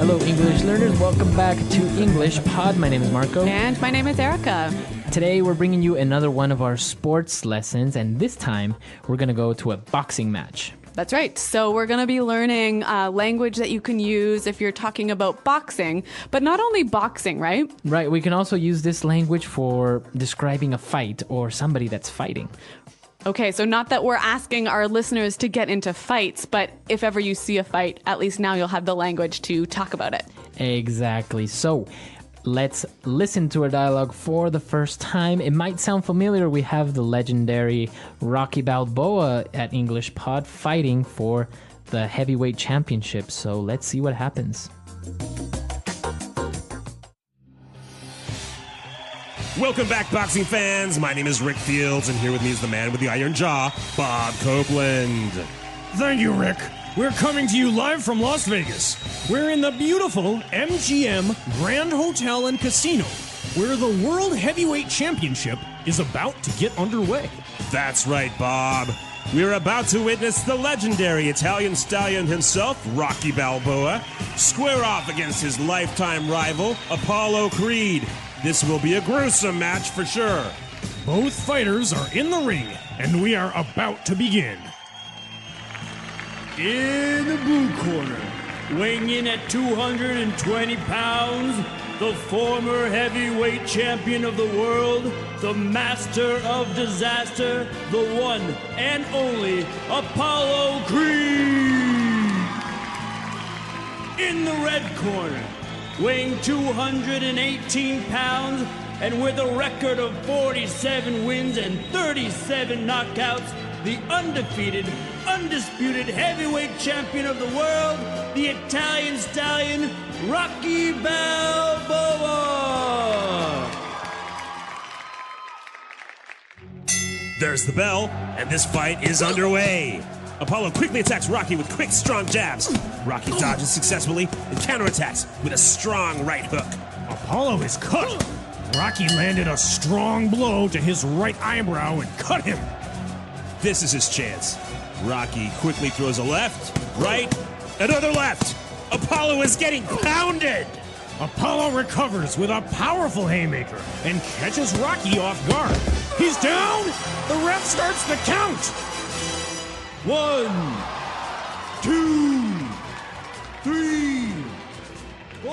Hello, English learners. Welcome back to English Pod. My name is Marco. And my name is Erica. Today, we're bringing you another one of our sports lessons, and this time, we're going to go to a boxing match. That's right. So we're going to be learning language that you can use if you're talking about boxing, but not only boxing, right? Right. We can also use this language for describing a fight or somebody that's fighting. Okay, so not that we're asking our listeners to get into fights, but if ever you see a fight, at least now you'll have the language to talk about it. Exactly. So let's listen to our dialogue for the first time. It might sound familiar. We have the legendary Rocky Balboa at English Pod fighting for the heavyweight championship. So let's see what happens. Welcome back, boxing fans. My name is Rick Fields, and here with me is the man with the iron jaw, Bob Copeland. Thank you, Rick. We're coming to you live from Las Vegas. We're in the beautiful MGM Grand Hotel and Casino, where the World Heavyweight Championship is about to get underway. That's right, Bob. We're about to witness the legendary Italian stallion himself, Rocky Balboa, square off against his lifetime rival, Apollo Creed. This will be a gruesome match for sure. Both fighters are in the ring, and we are about to begin. In the blue corner, weighing in at 220 pounds, the former heavyweight champion of the world, the master of disaster, the one and only Apollo Creed. In the red corner, weighing 218 pounds, and with a record of 47 wins and 37 knockouts, the undefeated, undisputed heavyweight champion of the world, the Italian stallion, Rocky Balboa. There's the bell, and this fight is underway. Apollo quickly attacks Rocky with quick, strong jabs. Rocky dodges successfully and counterattacks with a strong right hook. Apollo is cut. Rocky landed a strong blow to his right eyebrow and cut him. This is his chance. Rocky quickly throws a left, right, another left. Apollo is getting pounded. Apollo recovers with a powerful haymaker and catches Rocky off guard. He's down. The ref starts the count. 1, 2, 3, 4,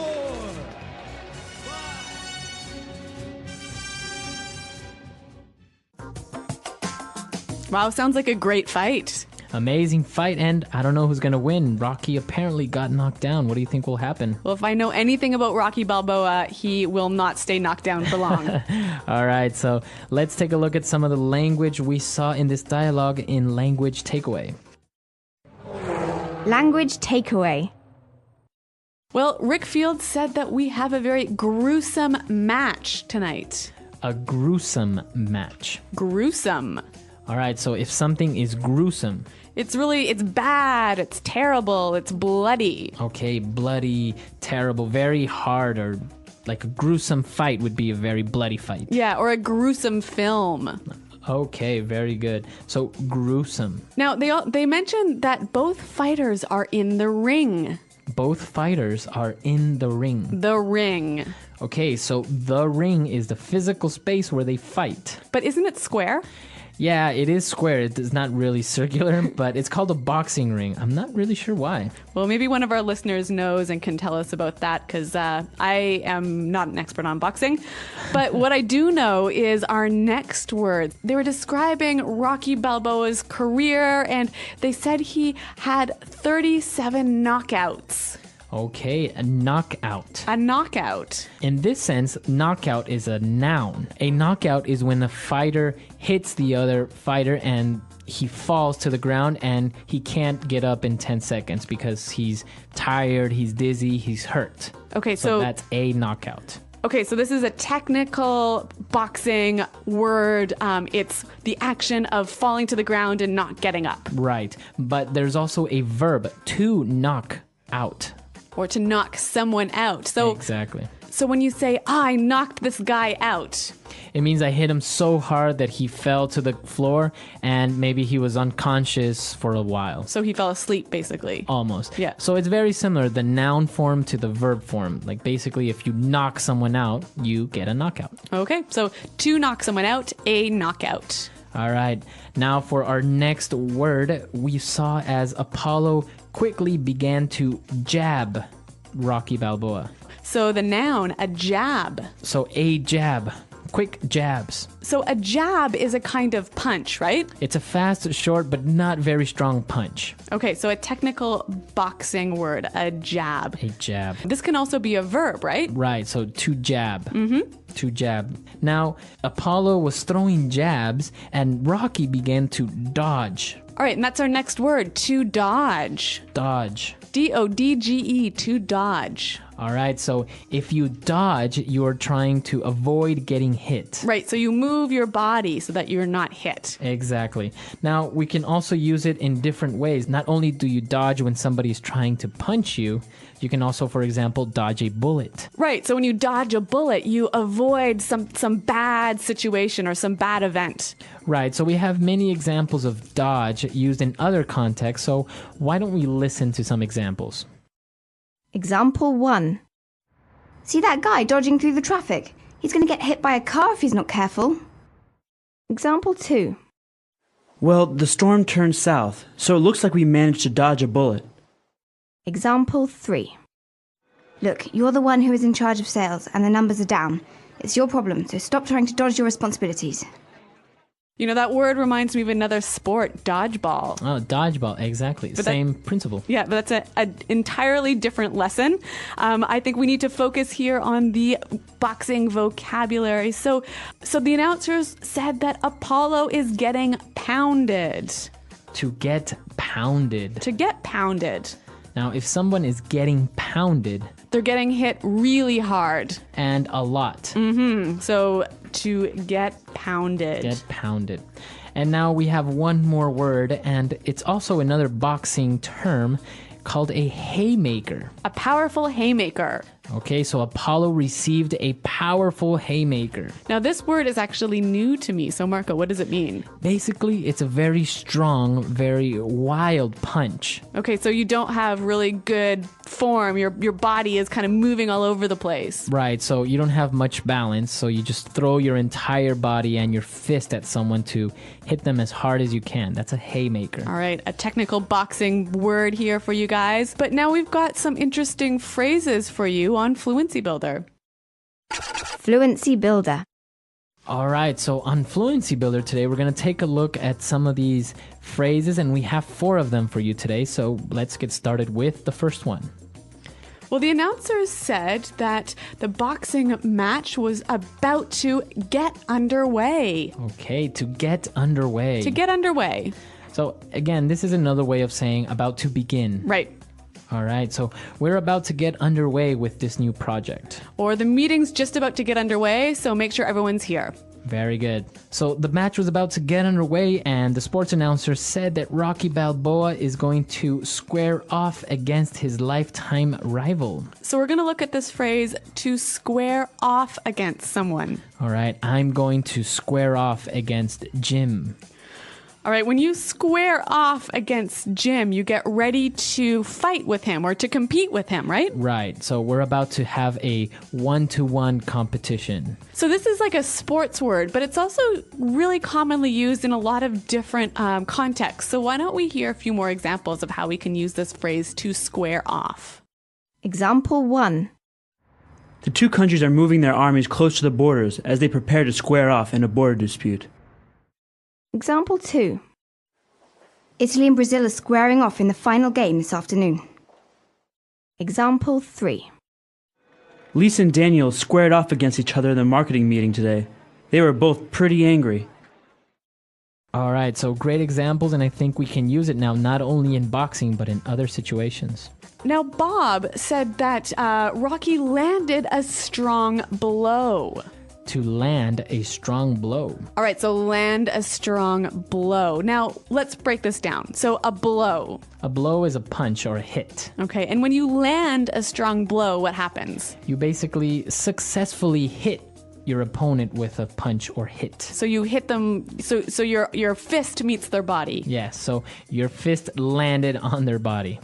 5. Wow, sounds like a great fight. Amazing fight, and I don't know who's going to win. Rocky apparently got knocked down. What do you think will happen? Well, if I know anything about Rocky Balboa, he will not stay knocked down for long. All right, so let's take a look at some of the language we saw in this dialogue in Language Takeaway. Language takeaway. Well, Rick Fields said that we have a very gruesome match tonight. A gruesome match. Gruesome. All right, so if something is gruesome... It's bad, it's terrible, it's bloody. Okay, bloody, terrible, very hard, or like a gruesome fight would be a very bloody fight. Yeah, or a gruesome film. Okay, very good. So, gruesome. Now, they mentioned that both fighters are in the ring. Both fighters are in the ring. The ring. Okay, so the ring is the physical space where they fight. But isn't it square? Yeah, it is square. It is not really circular, but it's called a boxing ring. I'm not really sure why. Well, maybe one of our listeners knows and can tell us about that, because I am not an expert on boxing. But what I do know is our next word. They were describing Rocky Balboa's career, and they said he had 37 knockouts. Okay, a knockout. A knockout. In this sense, knockout is a noun. A knockout is when the fighter hits the other fighter and he falls to the ground and he can't get up in 10 seconds because he's tired, he's dizzy, he's hurt. Okay, so that's a knockout. Okay, so this is a technical boxing word. It's the action of falling to the ground and not getting up. Right, but there's also a verb, to knock out. Or to knock someone out. So exactly. So when you say, I knocked this guy out. It means I hit him so hard that he fell to the floor and maybe he was unconscious for a while. So he fell asleep, basically. Almost. Yeah. So it's very similar, the noun form to the verb form. Like basically, if you knock someone out, you get a knockout. Okay, so to knock someone out, a knockout. All right. Now for our next word, we saw as Apollo quickly began to jab Rocky Balboa. So the noun, a jab. So a jab. Quick jabs. So a jab is a kind of punch, right? It's a fast, short, but not very strong punch. Okay, so a technical boxing word, a jab. A jab. This can also be a verb, right? Right, so to jab. To jab. Now, Apollo was throwing jabs and Rocky began to dodge. All right, and that's our next word, to dodge. Dodge. D-O-D-G-E, to dodge. All right, so if you dodge, you're trying to avoid getting hit. Right, so you move your body so that you're not hit. Exactly. Now, we can also use it in different ways. Not only do you dodge when somebody's trying to punch you, you can also, for example, dodge a bullet. Right, so when you dodge a bullet, you avoid some bad situation or some bad event. Right, so we have many examples of dodge used in other contexts, so why don't we listen to some examples? Example 1. See that guy dodging through the traffic? He's going to get hit by a car if he's not careful. Example 2. Well, the storm turned south, so it looks like we managed to dodge a bullet. Example 3. Look, you're the one who is in charge of sales and the numbers are down. It's your problem, so stop trying to dodge your responsibilities. You know, that word reminds me of another sport, dodgeball. Oh, dodgeball, exactly. Same principle. Yeah, but that's an entirely different lesson. I think we need to focus here on the boxing vocabulary. So the announcers said that Apollo is getting pounded. To get pounded. To get pounded. Now, if someone is getting pounded... they're getting hit really hard. And a lot. So to get pounded. Get pounded. And now we have one more word, and it's also another boxing term called a haymaker. A powerful haymaker. Okay, so Apollo received a powerful haymaker. Now, this word is actually new to me. So, Marco, what does it mean? Basically, it's a very strong, very wild punch. Okay, so you don't have really good form. Your body is kind of moving all over the place. Right, so you don't have much balance, so you just throw your entire body and your fist at someone to hit them as hard as you can. That's a haymaker. All right, a technical boxing word here for you guys. But now we've got some interesting phrases for you on Fluency Builder. Fluency Builder. All right, so on Fluency Builder today, we're going to take a look at some of these phrases, and we have 4 of them for you today. So let's get started with the first one. Well, the announcers said that the boxing match was about to get underway. Okay, to get underway. To get underway. So again, this is another way of saying about to begin. Right. All right, so we're about to get underway with this new project. Or the meeting's just about to get underway, so make sure everyone's here. Very good. So the match was about to get underway, and the sports announcer said that Rocky Balboa is going to square off against his lifetime rival. So we're going to look at this phrase, to square off against someone. All right, I'm going to square off against Jim. All right, when you square off against Jim, you get ready to fight with him or to compete with him, right? Right, so we're about to have a one-to-one competition. So this is like a sports word, but it's also really commonly used in a lot of different contexts. So why don't we hear a few more examples of how we can use this phrase, to square off? Example 1. The 2 countries are moving their armies close to the borders as they prepare to square off in a border dispute. Example 2. Italy and Brazil are squaring off in the final game this afternoon. Example 3. Lisa and Daniel squared off against each other in the marketing meeting today. They were both pretty angry. All right, so great examples, and I think we can use it now not only in boxing, but in other situations. Now, Bob said that Rocky landed a strong blow. to land a strong blow. All right, so land a strong blow. Now, let's break this down. So a blow. A blow is a punch or a hit. Okay, and when you land a strong blow, what happens? You basically successfully hit your opponent with a punch or hit. So you hit them, so your fist meets their body. Yes, so your fist landed on their body.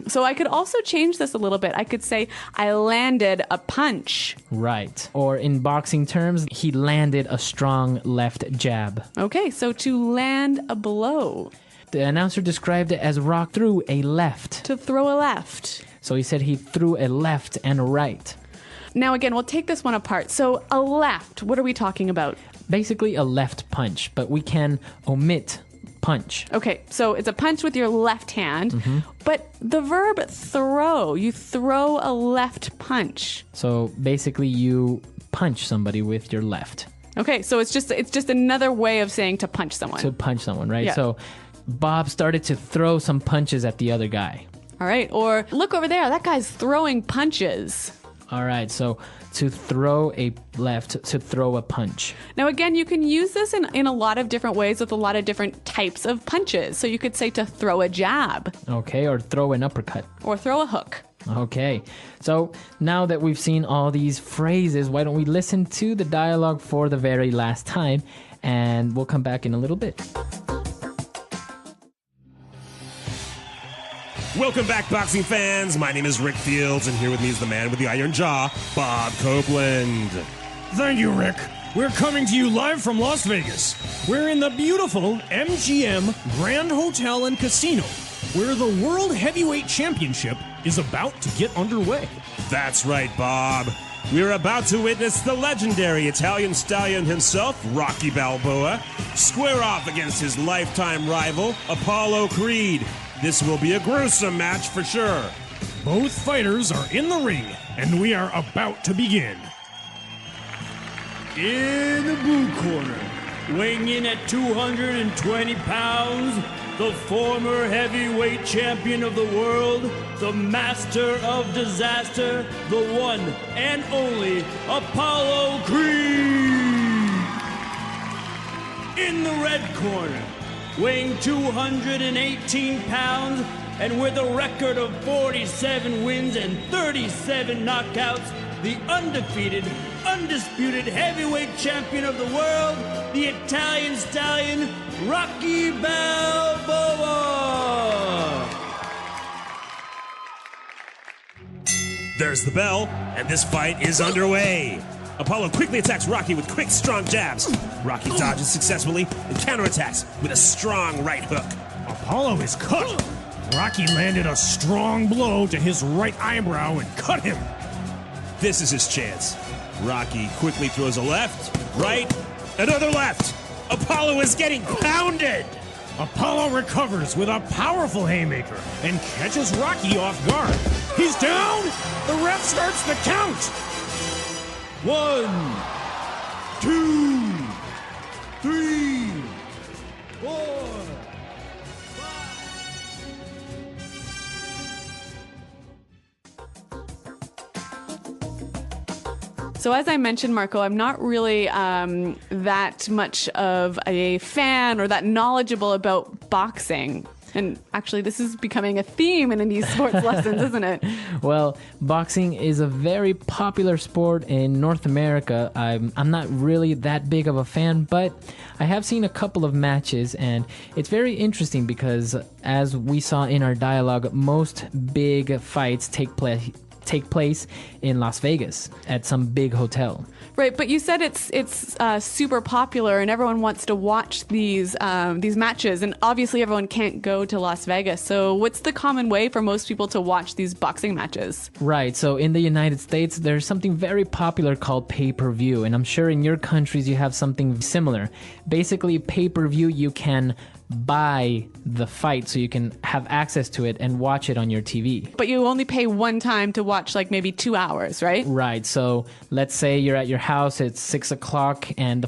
So I could also change this a little bit. I could say, I landed a punch. Right. Or in boxing terms, he landed a strong left jab. Okay, so to land a blow. The announcer described it as Rock threw a left. To throw a left. So he said he threw a left and a right. Now again, we'll take this one apart. So a left, what are we talking about? Basically a left punch, but we can omit punch. Okay, so it's a punch with your left hand, but the verb throw, you throw a left punch. So basically you punch somebody with your left. Okay, so it's just another way of saying to punch someone. To punch someone, right? Yeah. So Bob started to throw some punches at the other guy. All right, or look over there, that guy's throwing punches. All right, so to throw a left, to throw a punch. Now again, you can use this in a lot of different ways with a lot of different types of punches. So you could say to throw a jab. Okay, or throw an uppercut. Or throw a hook. Okay, so now that we've seen all these phrases, why don't we listen to the dialogue for the very last time, and we'll come back in a little bit. Welcome back, boxing fans. My name is Rick Fields, and here with me is the man with the iron jaw, Bob Copeland. Thank you, Rick. We're coming to you live from Las Vegas. We're in the beautiful MGM Grand Hotel and Casino, where the World Heavyweight Championship is about to get underway. That's right, Bob. We're about to witness the legendary Italian stallion himself, Rocky Balboa, square off against his lifetime rival, Apollo Creed. This will be a gruesome match for sure. Both fighters are in the ring, and we are about to begin. In the blue corner, weighing in at 220 pounds, the former heavyweight champion of the world, the master of disaster, the one and only Apollo Creed. In the red corner, weighing 218 pounds, and with a record of 47 wins and 37 knockouts, the undefeated, undisputed heavyweight champion of the world, the Italian stallion, Rocky Balboa. There's the bell, and this fight is underway. Apollo quickly attacks Rocky with quick, strong jabs. Rocky dodges successfully and counterattacks with a strong right hook. Apollo is cut. Rocky landed a strong blow to his right eyebrow and cut him. This is his chance. Rocky quickly throws a left, right, another left. Apollo is getting pounded. Apollo recovers with a powerful haymaker and catches Rocky off guard. He's down. The ref starts the count. 1, 2, 3, 4. So as I mentioned, Marco, I'm not really that much of a fan or that knowledgeable about boxing. And actually, this is becoming a theme in these sports lessons, isn't it? Well, boxing is a very popular sport in North America. I'm not really that big of a fan, but I have seen a couple of matches, and it's very interesting because, as we saw in our dialogue, most big fights take place in Las Vegas at some big hotel. Right, but you said it's super popular and everyone wants to watch these matches, and obviously everyone can't go to Las Vegas. So what's the common way for most people to watch these boxing matches? Right, so in the United States, there's something very popular called pay-per-view, and I'm sure in your countries you have something similar. Basically, pay-per-view, you can buy the fight so you can have access to it and watch it on your TV. But you only pay one time to watch like maybe 2 hours, right? Right. So let's say you're at your house, it's 6 o'clock, and the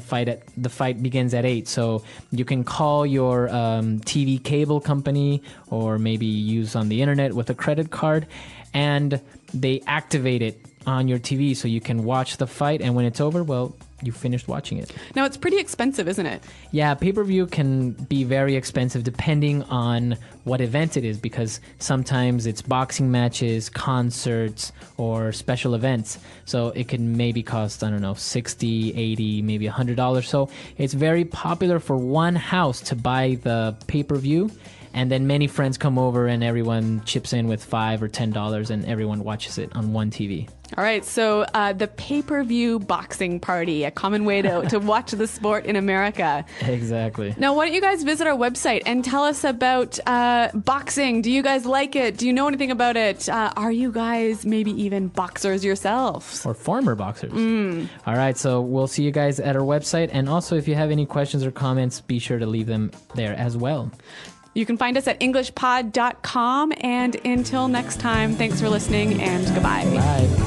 fight begins at 8. So you can call your TV cable company, or maybe use on the internet with a credit card, and they activate it on your TV so you can watch the fight, and when it's over, well, you finished watching it. Now, it's pretty expensive, isn't it? Yeah, pay-per-view can be very expensive depending on what event it is, because sometimes it's boxing matches, concerts, or special events. So it can maybe cost, I don't know, $60, $80, maybe $100. So it's very popular for one house to buy the pay-per-view, and then many friends come over and everyone chips in with $5 or $10 and everyone watches it on one TV. All right, so the pay-per-view boxing party, a common way to watch the sport in America. Exactly. Now, why don't you guys visit our website and tell us about boxing? Do you guys like it? Do you know anything about it? Are you guys maybe even boxers yourselves? Or former boxers. All right, so we'll see you guys at our website. And also, if you have any questions or comments, be sure to leave them there as well. You can find us at EnglishPod.com. And until next time, thanks for listening and goodbye. Bye.